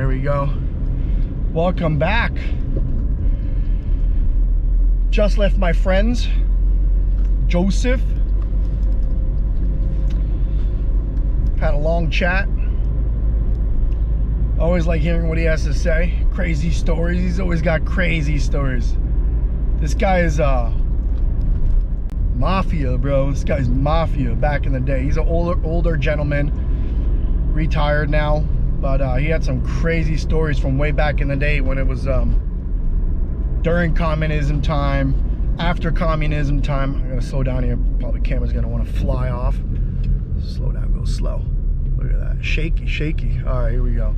There we go. Welcome back. Just left my friend's, Joseph. Had a long chat. Always like hearing what he has to say. Crazy stories. He's always got crazy stories. This guy is mafia, bro. This guy's mafia back in the day. He's an older gentleman, retired now, but he had some crazy stories from way back in the day when it was during communism time, after communism time. I gotta slow down here. Probably camera's gonna want to fly off. Slow down, go slow. Look at that, shaky. All right, here we go.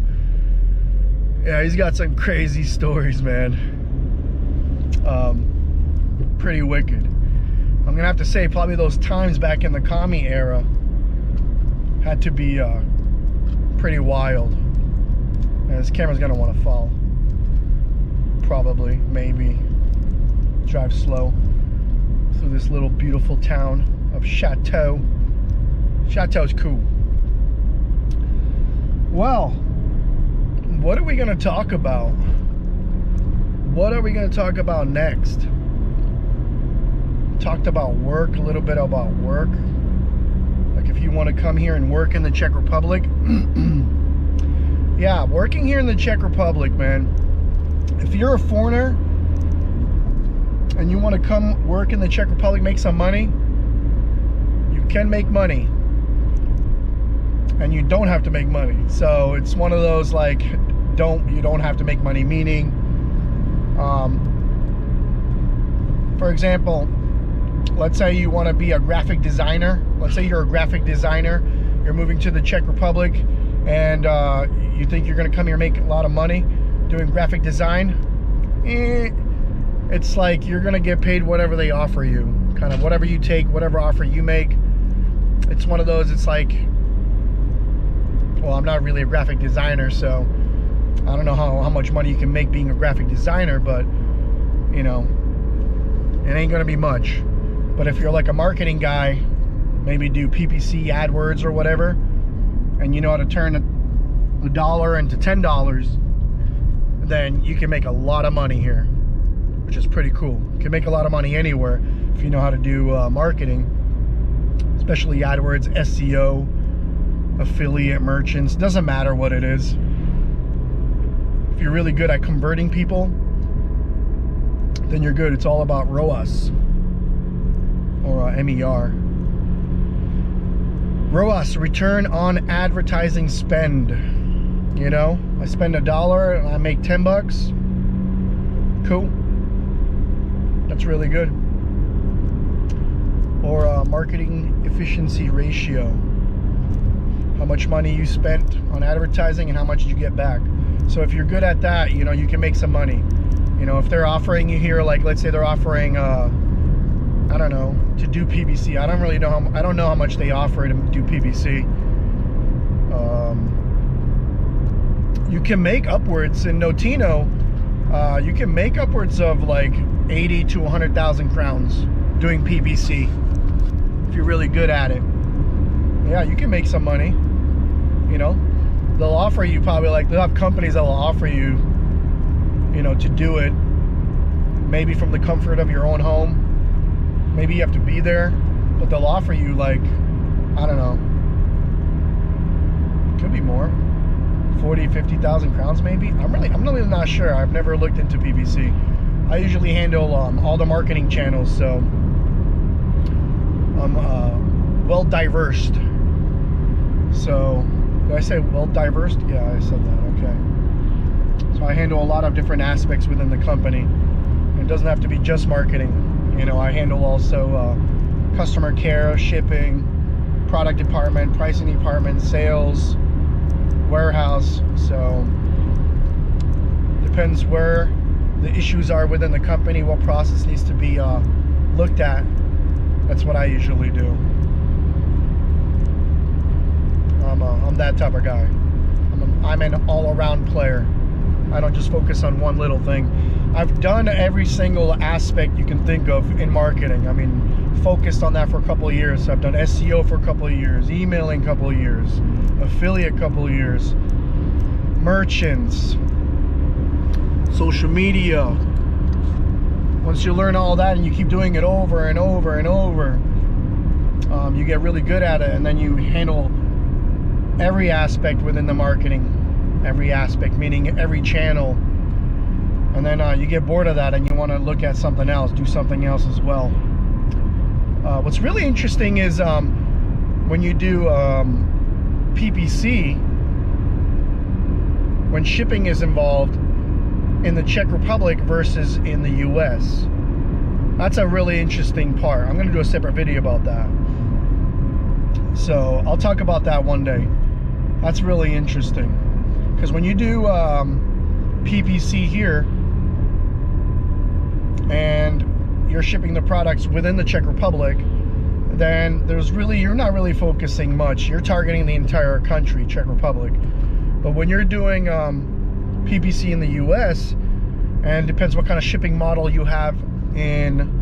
Yeah, he's got some crazy stories, man. Pretty wicked. I'm gonna have to say, probably those times back in the commie era had to be pretty wild. And this camera's gonna want to fall. Probably, maybe. Drive slow through this little beautiful town of Chateau. Chateau's cool. Well, what are we gonna talk about? What are we gonna talk about next? Talked about work, a little bit about work. Like if you want to come here and work in the Czech Republic. Yeah, working here in the Czech Republic, man. If you're a foreigner and you want to come work in the Czech Republic, make some money, you can make money. And you don't have to make money. So it's one of those like, you don't have to make money, meaning, for example, let's say you want to be a graphic designer. Let's say you're a graphic designer, you're moving to the Czech Republic, and you think you're going to come here and make a lot of money doing graphic design. It's like you're going to get paid whatever they offer you, kind of whatever you take, whatever offer you make. It's one of those, it's like, well, I'm not really a graphic designer, so I don't know how much money you can make being a graphic designer, but you know, it ain't going to be much. But if you're like a marketing guy, maybe do PPC, AdWords or whatever, and you know how to turn $1 into $10, then you can make a lot of money here, which is pretty cool. You can make a lot of money anywhere if you know how to do marketing, especially AdWords, SEO, affiliate, merchants. Doesn't matter what it is. If you're really good at converting people, then you're good. It's all about ROAS. Or MER. ROAS, return on advertising spend. You know, I spend $1 and I make 10 bucks. Cool. That's really good. Or marketing efficiency ratio. How much money you spent on advertising and how much did you get back. So if you're good at that, you know, you can make some money. You know, if they're offering you here, like let's say they're offering I don't know, to do PPC. I don't really know I don't know how much they offer to do PPC. You can make upwards in Notino. You can make upwards of like 80 to 100,000 crowns doing PPC if you're really good at it. Yeah, you can make some money. You know, they'll offer you probably like, they'll have companies that will offer you, you know, to do it maybe from the comfort of your own home. Maybe you have to be there, but they'll offer you like, I don't know, could be more, 40, 50,000 crowns maybe. I'm really not sure. I've never looked into PPC. I usually handle all the marketing channels, so I'm well diversed. So, did I say well diversed? Yeah, I said that, okay. So I handle a lot of different aspects within the company. It doesn't have to be just marketing. You know, I handle also customer care, shipping, product department, pricing department, sales, warehouse. So depends where the issues are within the company, what process needs to be looked at. That's what I usually do. I'm that type of guy. I'm an all-around player. I don't just focus on one little thing. I've done every single aspect you can think of in marketing. I mean, focused on that for a couple of years. I've done SEO for a couple of years, emailing a couple of years, affiliate a couple of years. merchants, social media. Once you learn all that and you keep doing it over and over and over, you get really good at it, and then you handle every aspect within the marketing. Every aspect, meaning every channel. And then you get bored of that and you want to look at something else, do something else as well. What's really interesting is when you do PPC, when shipping is involved in the Czech Republic versus in the US. That's a really interesting part. I'm going to do a separate video about that. So I'll talk about that one day. That's really interesting. Because when you do PPC here and you're shipping the products within the Czech Republic, then you're not really focusing much. You're targeting the entire country, Czech Republic. But when you're doing PPC in the US, and depends what kind of shipping model you have in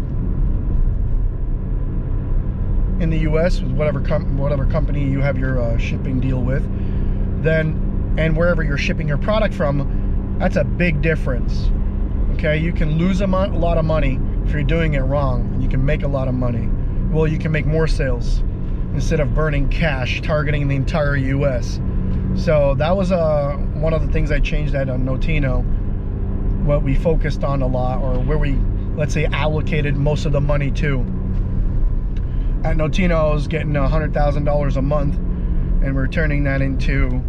the US, with whatever company you have your shipping deal with, then, and wherever you're shipping your product from, that's a big difference. Okay, you can lose a lot of money if you're doing it wrong, and you can make a lot of money. Well, you can make more sales instead of burning cash, targeting the entire US. So that was one of the things I changed at Notino, what we focused on a lot, or where we, let's say, allocated most of the money to. At Notino, I was getting $100,000 a month, and we're turning that into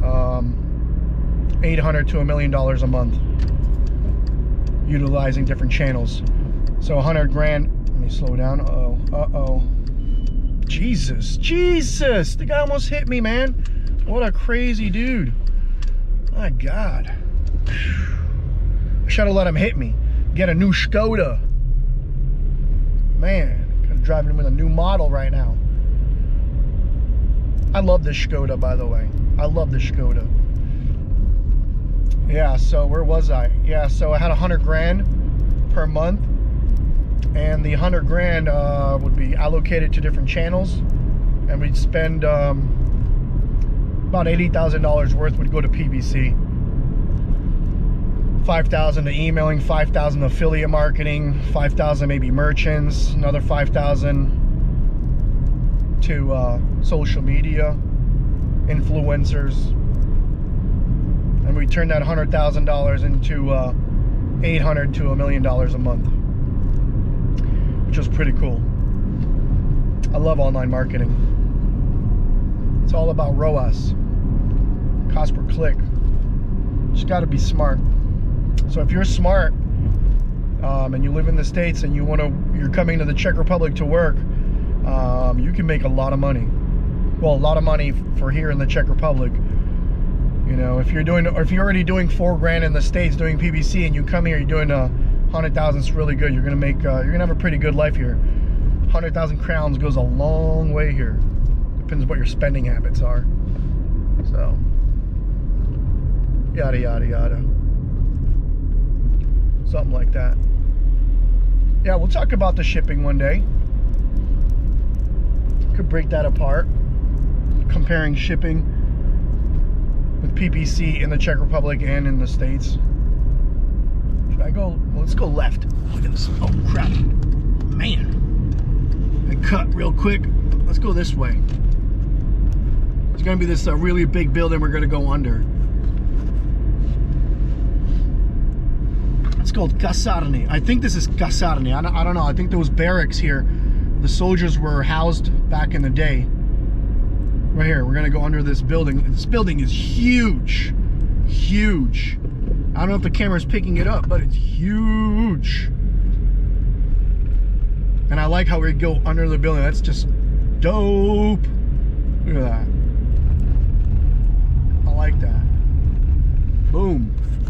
$800,000 to $1 million a month, utilizing different channels. So 100 grand. Let me slow down. Uh-oh. Jesus, the guy almost hit me, man. What a crazy dude. My God. I should have let him hit me. Get a new Skoda. Man, could have driven him with a new model right now. I love this Skoda, by the way. I love this Skoda. Yeah, so where was I? Yeah, so I had 100 grand per month, and the 100 grand would be allocated to different channels, and we'd spend about $80,000 worth would go to PPC. 5,000 to emailing, 5,000 to affiliate marketing, 5,000 maybe merchants, another 5,000 to social media, influencers, and we turned that $100,000 into $800,000 to $1 million a month, which was pretty cool. I love online marketing. It's all about ROAS, cost per click. Just got to be smart. So if you're smart and you live in the States and you're coming to the Czech Republic to work, you can make a lot of money. Well, a lot of money for here in the Czech Republic. You know, if you're already doing 4 grand in the States doing PPC, and you come here, you're doing 100,000. It's really good. You're gonna have a pretty good life here. 100,000 crowns goes a long way here. Depends what your spending habits are. So, yada yada yada. Something like that. Yeah, we'll talk about the shipping one day. Could break that apart, comparing shipping with PPC in the Czech Republic and in the States. Should I go? Well, let's go left. Look at this. Oh crap, man! I cut real quick. Let's go this way. There's gonna be this really big building we're gonna go under. It's called Kasarny. I think this is Kasarny. I don't know. I think there was barracks here. The soldiers were housed back in the day. Right here, we're gonna go under this building. This building is huge. Huge. I don't know if the camera's picking it up, but it's huge. And I like how we go under the building. That's just dope. Look at that. I like that. Boom.